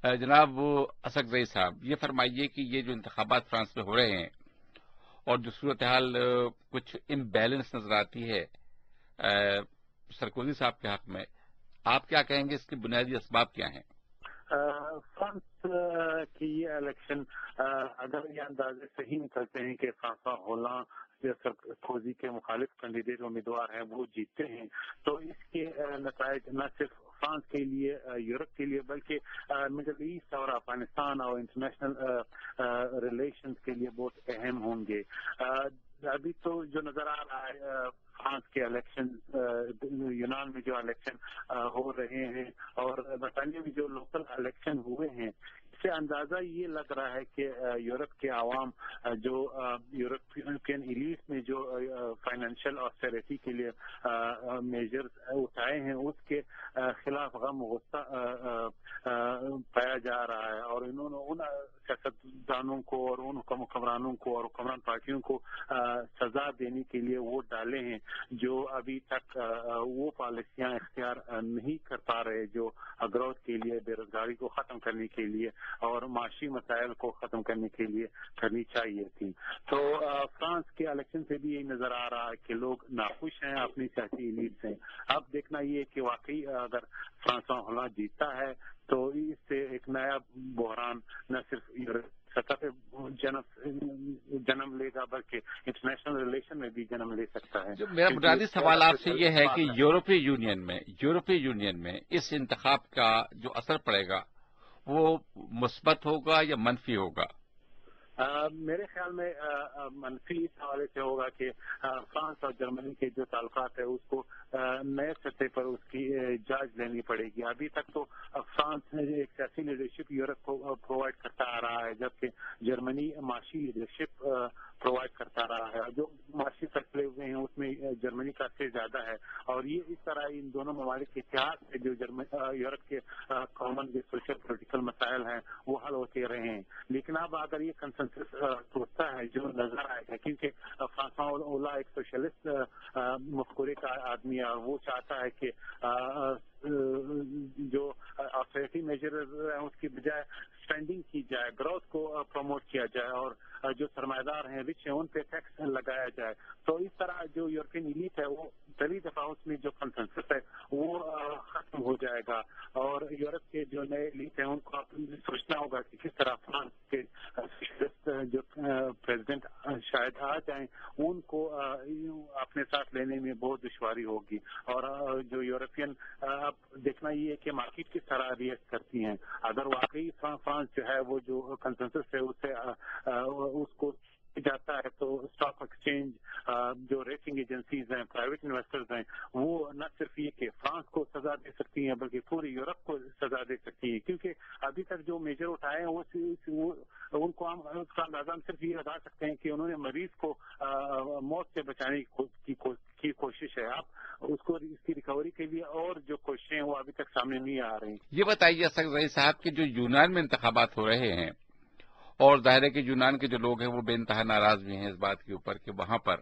جناب اسد صاحب، یہ فرمائیے کہ یہ جو انتخابات فرانس میں ہو رہے ہیں اور جو صورتحال کچھ امبیلنس نظر آتی ہے سرکوزی صاحب کے حق میں، آپ کیا کہیں گے؟ اس کے بنیادی اسباب کیا ہیں؟ فرانس کی یہ الیکشن اگر یہ اندازے صحیح نکلتے ہیں کہ فرانسوا ہولانڈ سرکوزی کے مخالف کینڈیڈیٹ امیدوار ہیں وہ جیتتے ہیں، تو اس کے نتائج نہ صرف فرانس کے لیے، یورپ کے لیے، بلکہ مڈل ایسٹ اور افغانستان اور انٹرنیشنل ریلیشنز کے لیے بہت اہم ہوں گے۔ ابھی تو جو نظر آ رہا ہے فرانس کے الیکشن، یونان میں جو الیکشن ہو رہے ہیں اور برطانیہ میں جو لوکل الیکشن ہوئے ہیں، اس سے اندازہ یہ لگ رہا ہے کہ یورپ کے عوام جو یورپین ایلیٹ نے جو فائنینشیل آسٹیرٹی کے لیے میجرز اٹھائے ہیں اس کے خلاف غم و غصہ پایا جا رہا ہے، اور انہوں نے ان سیاستدانوں کو اور ان حکمرانوں کو اور حکمران پارٹیوں کو سزا دینے کے لیے ووٹ ڈالے ہیں جو ابھی تک وہ پالیسیاں اختیار نہیں کر پا رہے جو گروتھ کے لیے، بے روزگاری کو ختم کرنے کے لیے اور معاشی مسائل کو ختم کرنے کے لیے کرنی چاہیے تھی۔ تو فرانس کے الیکشن سے بھی یہی نظر آ رہا ہے کہ لوگ ناخوش ہیں اپنی سیاسی ایلیٹ سے۔ اب دیکھنا یہ ہے کہ واقعی اگر فرانسوا ہولانڈ جیتتا ہے تو اس سے ایک نیا بحران نہ صرف سطح پہ جنم لے گا بلکہ انٹرنیشنل ریلیشن میں بھی جنم لے سکتا ہے۔ جو میرا بنیادی سوال آپ سے یہ ہے کہ یورپی یونین میں اس انتخاب کا جو اثر پڑے گا وہ مثبت ہوگا یا منفی ہوگا؟ میرے خیال میں منفی اس حوالے سے ہوگا کہ فرانس اور جرمنی کے جو تعلقات ہیں اس کو نئے سطح پر اس کی جانچ لینی پڑے گی۔ ابھی تک تو فرانس نے ایک سیاسی لیڈرشپ یورپ کو پرووائڈ کرتا آ رہا ہے، جبکہ جرمنی معاشی لیڈرشپ پرووائڈ کرتا رہا ہے۔ جو معاشی فیصلے ہوئے ہیں اس میں جرمنی کا سے زیادہ ہے، اور یہ اس طرح ان دونوں ممالک کے اتحاد سے جو یورپ کے کامن جو سوشل پولیٹیکل مسائل ہیں وہ حل ہوتے رہے ہیں۔ لیکن اب اگر یہ کنسنسس ٹوٹتا ہے جو نظر آئے گا، کیونکہ فرانسوا ہولانڈ ایک سوشلسٹ مفکورے کا آدمی ہے اور وہ چاہتا ہے کہ جو آسٹیرٹی میجرز ہیں اس کی بجائے اسپینڈنگ کی جائے، گروتھ کو پروموٹ کیا جائے اور جو سرمایہ دار ہیں رچ ہیں ان پہ ٹیکس لگایا جائے۔ تو اس طرح جو یورپین ایلیٹ ہے وہ پہلی دفعہ اس میں جو کنسنسس ہے وہ ختم ہو جائے گا، اور یورپ کے جو نئے ایلیٹ ہیں ان کو سوچنا ہوگا کہ کس طرح فرانس کے جو پریزیڈنٹ شاید آ جائیں ان کو اپنے ساتھ لینے میں بہت دشواری ہوگی، اور جو یورپین اب دیکھنا یہ ہے کہ مارکیٹ کس طرح ریئیکٹ کرتی ہیں۔ اگر واقعی فرانس جو ہے وہ جو کنسنسس ہے اس سے اس کو جاتا ہے تو اسٹاک ایکسچینج، جو ریٹنگ ایجنسیز ہیں، پرائیویٹ انویسٹرز ہیں، وہ نہ صرف یہ کہ فرانس کو سزا دے سکتی ہیں بلکہ پوری یورپ کو سزا دے سکتی ہیں، کیونکہ ابھی تک جو میجر اٹھائے ہیں ان کو ہم اس کا اندازہ صرف یہ لگا سکتے ہیں کہ انہوں نے مریض کو موت سے بچانے کی کوشش ہے۔ اب اس کی ریکوری کے لیے اور جو کوششیں ہیں وہ ابھی تک سامنے نہیں آ رہی۔ یہ بتائیے اسد صاحب کہ جو یونان میں انتخابات ہو رہے ہیں اور ظاہر ہے کہ یونان کے جو لوگ ہیں وہ بے انتہا ناراض بھی ہیں اس بات کے اوپر کہ وہاں پر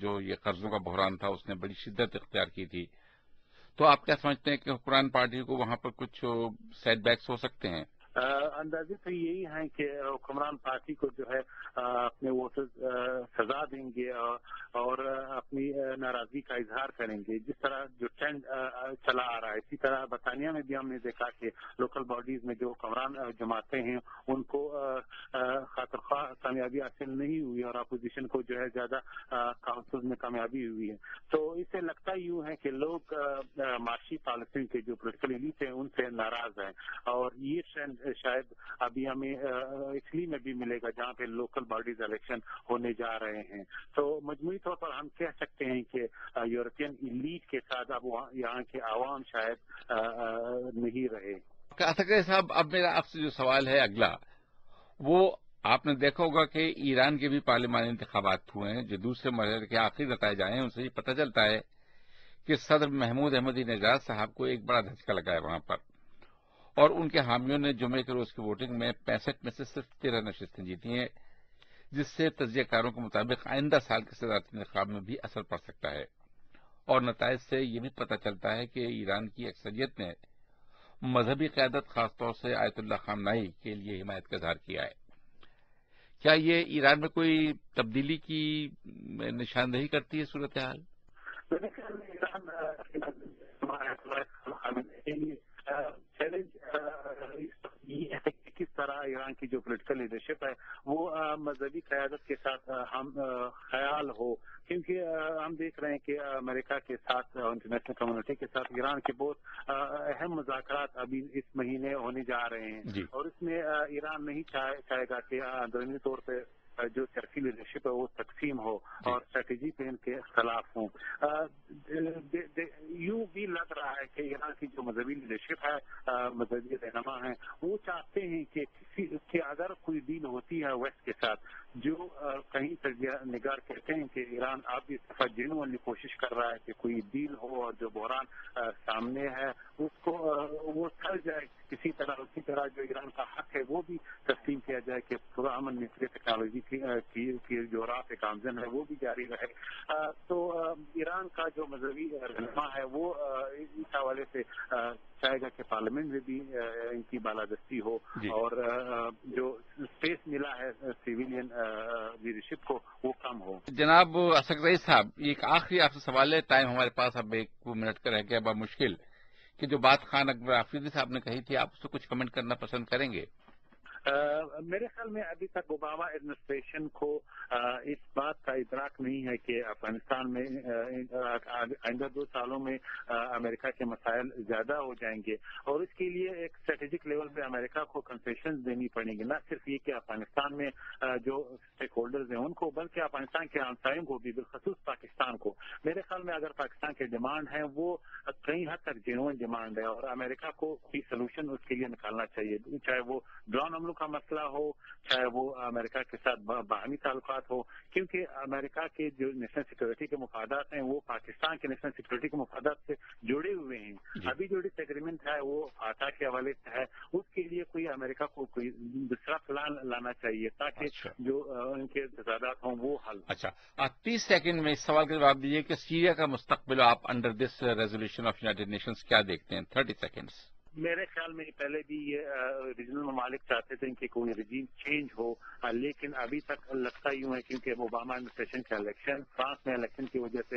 جو یہ قرضوں کا بحران تھا اس نے بڑی شدت اختیار کی تھی، تو آپ کیا سمجھتے ہیں کہ حکمران پارٹی کو وہاں پر کچھ سیٹ بیکس ہو سکتے ہیں؟ اندازے تو یہی ہیں کہ حکمران پارٹی کو جو ہے اپنے ووٹرز سزا دیں گے اور اپنی ناراضگی کا اظہار کریں گے، جس طرح جو ٹرینڈ چلا آ رہا ہے۔ اسی طرح برطانیہ میں بھی ہم نے دیکھا کہ لوکل باڈیز میں جو حکمران جماعتیں ہیں ان کو خاطر خواہ کامیابی حاصل نہیں ہوئی اور اپوزیشن کو جو ہے زیادہ کاؤنسل میں کامیابی ہوئی ہے۔ تو اس سے لگتا یوں ہے کہ لوگ معاشی پالیسی کے جو پولیٹیکل ایلیٹ ہیں ان سے ناراض ہیں، اور یہ ٹرینڈ شاید ابھی ہمیں اٹلی میں بھی ملے گا جہاں پہ لوکل باڈیز الیکشن ہونے جا رہے ہیں۔ تو مجموعی طور پر ہم کہہ سکتے ہیں کہ یورپین ایلیٹ کے ساتھ اب یہاں کے عوام شاید نہیں رہے۔ اسد صاحب، اب میرا آپ سے جو سوال ہے اگلا، وہ آپ نے دیکھا ہوگا کہ ایران کے بھی پارلیمانی انتخابات ہوئے ہیں جو دوسرے مرحلے کے آخری بتائے جائے ہیں، ان سے یہ پتہ چلتا ہے کہ صدر محمود احمدی نژاد صاحب کو ایک بڑا دھچکا لگا ہے وہاں پر، اور ان کے حامیوں نے جمعے کے روز کی ووٹنگ میں 65 میں سے صرف 13 نشستیں جیتی ہیں، جس سے تجزیہ کاروں کے مطابق آئندہ سال کے صدارتی انتخاب میں بھی اثر پڑ سکتا ہے، اور نتائج سے یہ بھی پتہ چلتا ہے کہ ایران کی اکثریت نے مذہبی قیادت خاص طور سے آیت اللہ خامنائی کے لیے حمایت کا اظہار کیا ہے. کیا یہ ایران میں کوئی تبدیلی کی نشاندہی کرتی ہے صورتحال؟ میرے خیال میں چیلنج یہ ہے کہ کس طرح ایران کی جو پولیٹیکل لیڈرشپ ہے وہ مذہبی قیادت کے ساتھ ہم خیال ہو، کیونکہ ہم دیکھ رہے ہیں کہ امریکہ کے ساتھ انٹرنیشنل کمیونٹی کے ساتھ ایران کے بہت اہم مذاکرات ابھی اس مہینے ہونے جا رہے ہیں جی. اور اس میں ایران نہیں چاہے گا کہ اندرونی طور پہ جو سیاسی لیڈرشپ ہے وہ تقسیم ہو اور اسٹریٹجی پہ ان کے اختلاف ہوں. یوں بھی لگ رہا ہے کہ ایران کی جو مذہبی لیڈرشپ ہے، مذہبی رہنما ہیں، وہ چاہتے ہیں کہ اگر کوئی ڈیل ہوتی ہے ویسٹ کے ساتھ، جو کہیں تجزیہ نگار کہتے ہیں کہ ایران اب اس دفعہ جینوئنلی کوشش کر رہا ہے کہ کوئی ڈیل ہو اور جو بحران سامنے ہے اس کو وہ ٹل جائے کسی طرح، اسی طرح جو ایران کا حق ہے وہ بھی تسلیم کیا جائے کہ پورا امن نیوکلیئر ٹیکنالوجی کی جو راہ گامزن ہے وہ بھی جاری رہے. تو ایران کا جو مذہبی رہنما ہے وہ اس حوالے سے چاہے گا کہ پارلیمنٹ میں بھی ان کی بالادستی ہو اور جو اسپیس ملا ہے سویلین لیڈرشپ کو وہ کم ہو. جناب اسد رئیس صاحب، ایک آخری آپ سے سوال ہے، ٹائم ہمارے پاس اب 1 منٹ کا رہ گیا، بڑا مشکل، کہ جو بات خان اکبر آفریدی صاحب نے کہی تھی، آپ اس سے کچھ کمنٹ کرنا پسند کریں گے؟ میرے خیال میں ابھی تک اوباما ایڈمنسٹریشن کو اس بات کا ادراک نہیں ہے کہ افغانستان میں آئندہ 2 سالوں میں امریکہ کے مسائل زیادہ ہو جائیں گے، اور اس کے لیے ایک اسٹریٹجک لیول پہ امریکہ کو کنسیشن دینی پڑیں گی، نہ صرف یہ کہ افغانستان میں جو اسٹیک ہولڈرز ہیں ان کو، بلکہ افغانستان کے ہمسایوں کو بھی، بالخصوص پاکستان کو. میرے خیال میں اگر پاکستان کے ڈیمانڈ ہیں وہ کئی حد تک جینوئن ڈیمانڈ ہے، اور امریکہ کو کوئی سولوشن اس کے لیے نکالنا چاہیے، چاہے وہ ڈرون حملوں کا مسئلہ ہو، چاہے وہ امریکہ کے ساتھ باہمی تعلقات ہو، کیونکہ امریکہ کے جو نیشنل سیکورٹی کے مفادات ہیں وہ پاکستان کے نیشنل سیکورٹی کے مفادات سے جڑے ہوئے ہیں. ابھی جو ڈس ایگریمنٹ ہے وہ فاٹا کے حوالے سے ہے، اس کے لیے کوئی امریکہ کو کوئی دوسرا پلان لانا چاہیے تاکہ جو ان کے تضادات ہوں وہ حل. اچھا، 30 سیکنڈ میں اس سوال کا جواب دیجیے کہ سیریا کا مستقبل آپ under this resolution of United nations کیا دیکھتے ہیں؟ 30 سیکنڈز. میرے خیال میں پہلے بھی یہ ریجنل ممالک چاہتے تھے کہ کوئی رجیم چینج ہو، لیکن ابھی تک لگتا یوں ہے کیونکہ اوباما ایڈمنسٹریشن کا الیکشن، فرانس میں الیکشن کی وجہ سے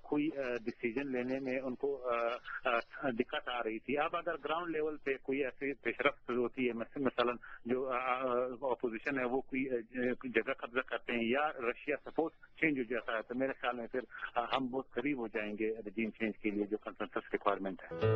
کوئی ڈیسیجن لینے میں ان کو دقت آ رہی تھی. اب اگر گراؤنڈ لیول پہ کوئی ایسی پیش رفت ہوتی ہے، مثلا جو اپوزیشن ہے وہ کوئی جگہ قبضہ کرتے ہیں یا رشیا سپورٹ چینج ہو جاتا ہے، تو میرے خیال میں پھر ہم بہت قریب ہو جائیں گے رجیم چینج کے لیے جو کنسنسس ریکوائرمنٹ ہے.